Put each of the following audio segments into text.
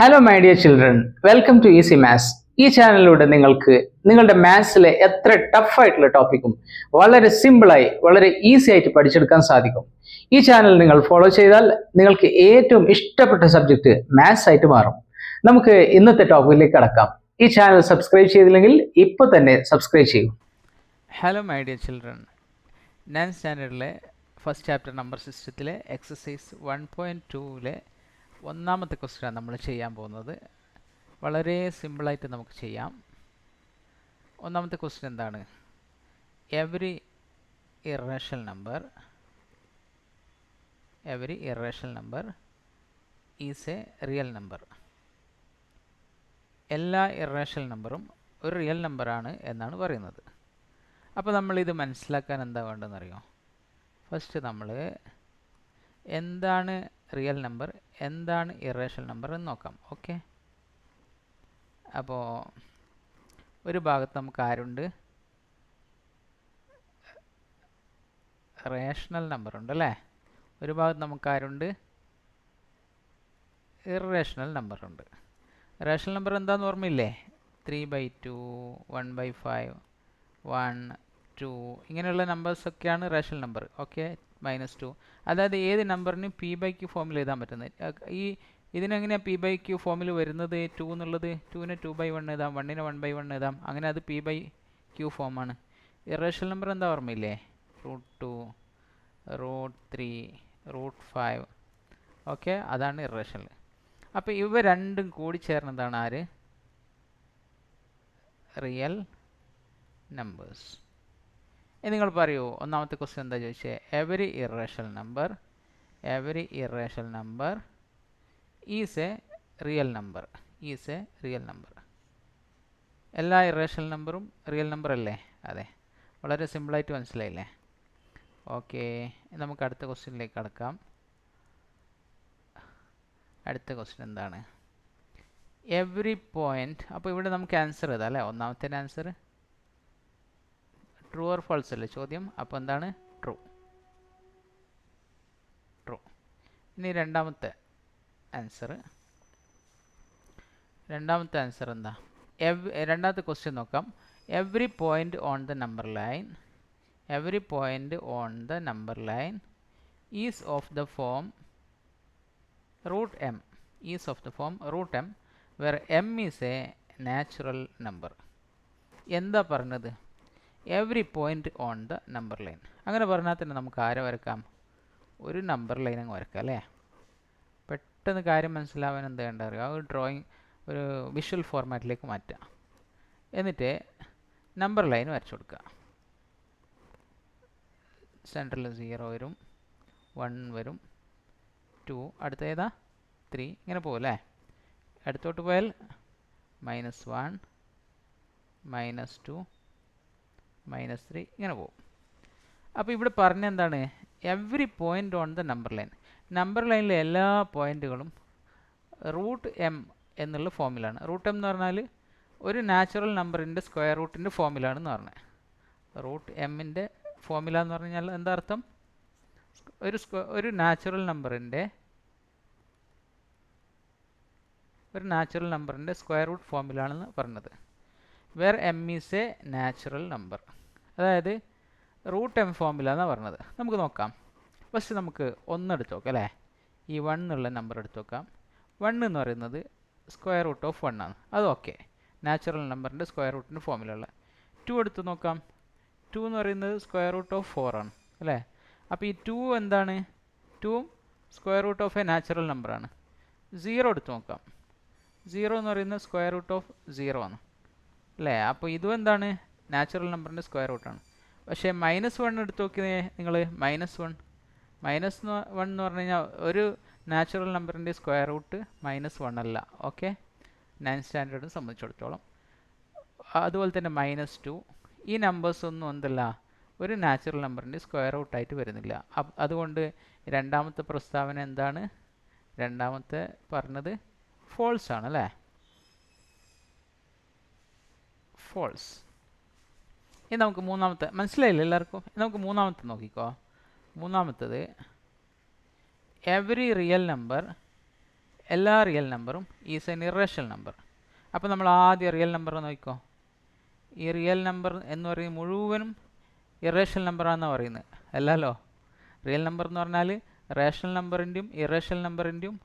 Hello my dear children, welcome to easy maths. ഈ ചാനലിലൂടെ നിങ്ങൾക്ക് നിങ്ങളുടെ മാത്സിലെ എത്ര ടഫായിട്ടുള്ള ടോപ്പിക്കും വളരെ സിമ്പിളായി വളരെ ഈസി ആയിട്ട് പഠിച്ചെടുക്കാൻ സാധിക്കും. ഈ ചാനൽ നിങ്ങൾ ഫോളോ ചെയ്താൽ നിങ്ങൾക്ക് ഏറ്റവും ഇഷ്ടപ്പെട്ട സബ്ജക്റ്റ് മാത്സ് ആയിട്ട് മാറും. നമുക്ക് ഇന്നത്തെ ടോപ്പിക്കിലേക്ക് കടക്കാം. ഈ ചാനൽ സബ്സ്ക്രൈബ് ചെയ്തില്ലെങ്കിൽ ഇപ്പോൾ തന്നെ സബ്സ്ക്രൈബ് ചെയ്യൂ. Hello my dear children, 9th സ്റ്റാൻഡേർഡിലെ ഫസ്റ്റ് ചാപ്റ്റർ നമ്പർ സിസ്റ്റത്തിലെ എക്സസൈസ് 1.2ലെ ഒന്നാമത്തെ ക്വസ്റ്റ്യനാണ് നമ്മൾ ചെയ്യാൻ പോകുന്നത്. വളരെ സിമ്പിളായിട്ട് നമുക്ക് ചെയ്യാം. ഒന്നാമത്തെ ക്വസ്റ്റ്യൻ എന്താണ്? Every irrational number is A real number. എല്ലാ ഇറേഷണൽ നമ്പറും ഒരു റിയൽ നമ്പറാണ് എന്നാണ് പറയുന്നത്. അപ്പോൾ നമ്മളിത് മനസ്സിലാക്കാൻ എന്താ വേണ്ടതെന്നറിയോ? ഫസ്റ്റ് നമ്മൾ എന്താണ് റിയൽ നമ്പർ, എന്താണ് ഇറേഷണൽ നമ്പർ എന്ന് നോക്കാം. ഓക്കെ, അപ്പോൾ ഒരു ഭാഗത്ത് നമുക്ക് ആരുണ്ട്? റേഷണൽ നമ്പർ ഉണ്ട് അല്ലേ? ഒരു ഭാഗത്ത് നമുക്ക് ആരുണ്ട്? ഇറേഷണൽ നമ്പർ ഉണ്ട്. റേഷണൽ നമ്പർ എന്താണെന്ന് ഓർമ്മയില്ലേ? 3/2, 1/5, 1, 2 ഇങ്ങനെയുള്ള നമ്പേഴ്സൊക്കെയാണ് റേഷണൽ നമ്പർ. ഓക്കെ, -2. അതായത് ഏത് നമ്പറിനും p/q ഫോമിൽ എഴുതാൻ പറ്റുന്നത്. ഇതിനെങ്ങനെയാണ് p/q ഫോമിൽ വരുന്നത്? 2 എന്നുള്ളത് 2നെ 2/1 എഴുതാം, 1നെ 1/1 എഴുതാം. അങ്ങനെ അത് p/q ഫോമാണ്. ഇറേഷണൽ നമ്പർ എന്താ ഓർമ്മയില്ലേ? √2, √3, √5. ഓക്കെ, അതാണ് ഇറേഷണൽ. അപ്പോൾ ഇവ രണ്ടും കൂടി ചേർന്നതാണ് ആര്? Real numbers. നിങ്ങൾ പറയൂ, ഒന്നാമത്തെ ക്വസ്റ്റ്യൻ എന്താ ചോദിച്ചത്? Every irrational number is A real number. എല്ലാ ഇറേഷണൽ നമ്പറും റിയൽ നമ്പർ അല്ലേ? അതെ, വളരെ സിമ്പിളായിട്ട് മനസ്സിലായില്ലേ? ഓക്കെ, നമുക്ക് അടുത്ത ക്വസ്റ്റ്യനിലേക്ക് കടക്കാം. അടുത്ത ക്വസ്റ്റ്യൻ എന്താണ്? Every point. അപ്പോൾ ഇവിടെ നമുക്ക് ആൻസർ എഴുതാം അല്ലേ? ഒന്നാമത്തെ ആൻസർ ട്രൂ ഓർ ഫാൾസ് അല്ലേ ചോദ്യം? അപ്പോൾ എന്താണ്? ട്രൂ. ഇനി രണ്ടാമത്തെ ആൻസർ എന്താ? രണ്ടാമത്തെ ക്വസ്റ്റ്യൻ നോക്കാം. Every point on the number line is of the form √m where m is a natural number. എന്താ പറഞ്ഞത്? Every point on the number line. അങ്ങനെ പറഞ്ഞാൽ തന്നെ നമുക്ക് ആരെ വരക്കാം? ഒരു നമ്പർ ലൈൻ അങ്ങ് വരക്കാം അല്ലേ? പെട്ടെന്ന് കാര്യം മനസ്സിലാവാൻ എന്താ വേണ്ട അറിയുക? ഒരു ഡ്രോയിങ്, ഒരു വിഷ്വൽ ഫോർമാറ്റിലേക്ക് മാറ്റുക. എന്നിട്ട് നമ്പർ ലൈൻ വരച്ചു കൊടുക്കുക. സെൻറ്ററിൽ 0 വരും, 1 വരും, 2, അടുത്ത ഏതാ? 3. ഇങ്ങനെ പോകും അല്ലേ? അടുത്തോട്ട് പോയാൽ -1, -2, -3 ഇങ്ങനെ പോകും. അപ്പോൾ ഇവിടെ പറഞ്ഞ എന്താണ്? Every point on the number ലൈനിലെ എല്ലാ പോയിന്റുകളും √m എന്നുള്ള ഫോമിലാണ്. √m എന്ന് പറഞ്ഞാൽ ഒരു നാച്ചുറൽ നമ്പറിൻ്റെ സ്ക്വയർ റൂട്ടിൻ്റെ ഫോമിലാണെന്ന് പറഞ്ഞത്. √m-ൻ്റെ ഫോമില എന്ന് പറഞ്ഞാൽ എന്താ അർത്ഥം? ഒരു നാച്ചുറൽ നമ്പറിൻ്റെ സ്ക്വയർ റൂട്ട് ഫോമിലാണെന്ന് പറഞ്ഞത്. Where m is a natural number, അതായത് √m ഫോമിലാണെന്നാണ് പറഞ്ഞത്. നമുക്ക് നോക്കാം. ഫസ്റ്റ് നമുക്ക് 1 എടുത്ത് നോക്കാം അല്ലേ? ഈ 1 എന്നുള്ള നമ്പർ എടുത്ത് നോക്കാം. 1 എന്ന് പറയുന്നത് സ്ക്വയർ റൂട്ട് ഓഫ് 1 ആണ്. അത് ഓക്കെ, നാച്ചുറൽ നമ്പറിൻ്റെ സ്ക്വയർ റൂട്ടിൻ്റെ ഫോമിലുള്ള. 2 എടുത്ത് നോക്കാം. 2 എന്ന് പറയുന്നത് സ്ക്വയർ റൂട്ട് ഓഫ് 4 ആണ് അല്ലേ? അപ്പോൾ ഈ 2 എന്താണ്? 2 square root of a natural നമ്പറാണ്. 0 എടുത്ത് നോക്കാം. 0 എന്ന് പറയുന്നത് സ്ക്വയർ റൂട്ട് ഓഫ് 0 ആണ് അല്ലേ? അപ്പോൾ ഇതും എന്താണ്? നാച്ചുറൽ നമ്പറിൻ്റെ സ്ക്വയർ റൂട്ടാണ്. പക്ഷേ -1 എടുത്ത് നോക്കിയേ നിങ്ങൾ. -1 എന്ന് പറഞ്ഞു കഴിഞ്ഞാൽ ഒരു നാച്ചുറൽ നമ്പറിൻ്റെ സ്ക്വയർ റൂട്ട് -1 അല്ല. ഓക്കെ, 9th സ്റ്റാൻഡേർഡിനെ സംബന്ധിച്ചിടത്തോളം. അതുപോലെ തന്നെ -2. ഈ നമ്പേഴ്സ് ഒന്നും എന്തല്ല, ഒരു നാച്ചുറൽ നമ്പറിൻ്റെ സ്ക്വയർ റൂട്ടായിട്ട് വരുന്നില്ല. അതുകൊണ്ട് രണ്ടാമത്തെ പ്രസ്താവന എന്താണ്? രണ്ടാമത്തെ പറഞ്ഞത് ഫോൾസ് ആണ് അല്ലേ? ഫോൾസ്. ഇനി നമുക്ക് മൂന്നാമത്തെ മനസ്സിലായില്ല എല്ലാവർക്കും? നമുക്ക് മൂന്നാമത്തെ നോക്കിക്കോ. മൂന്നാമത്തത് എവറി റിയൽ നമ്പർ എല്ലാ റിയൽ നമ്പറും ഈസ് എൻ ഇറേഷണൽ നമ്പർ. അപ്പോൾ നമ്മൾ ആദ്യം റിയൽ നമ്പർ നോക്കിക്കോ. ഈ റിയൽ നമ്പർ എന്ന് പറയുന്നത് മുഴുവനും ഇറേഷണൽ നമ്പറാണെന്നാണ് പറയുന്നത്. അല്ലല്ലോ, റിയൽ നമ്പർ എന്ന് പറഞ്ഞാൽ റേഷണൽ നമ്പറിൻ്റെയും ഇറേഷണൽ നമ്പറിൻ്റെയും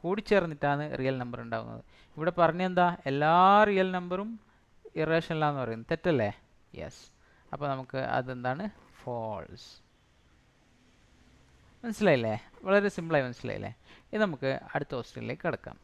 കൂടിച്ചേർന്നിട്ടാണ് റിയൽ നമ്പർ ഉണ്ടാകുന്നത്. ഇവിടെ പറഞ്ഞെന്താ, എല്ലാ റിയൽ നമ്പറും ഇറേഷണലാന്ന് പറയുന്നത്. തെറ്റല്ലേ? യെസ്. അപ്പോൾ നമുക്ക് അതെന്താണ്? ഫോൾസ്. മനസ്സിലായില്ലേ? വളരെ സിമ്പിളായി മനസ്സിലായില്ലേ? ഇത് നമുക്ക് അടുത്ത ക്വസ്റ്റ്യനിലേക്ക് കിടക്കാം.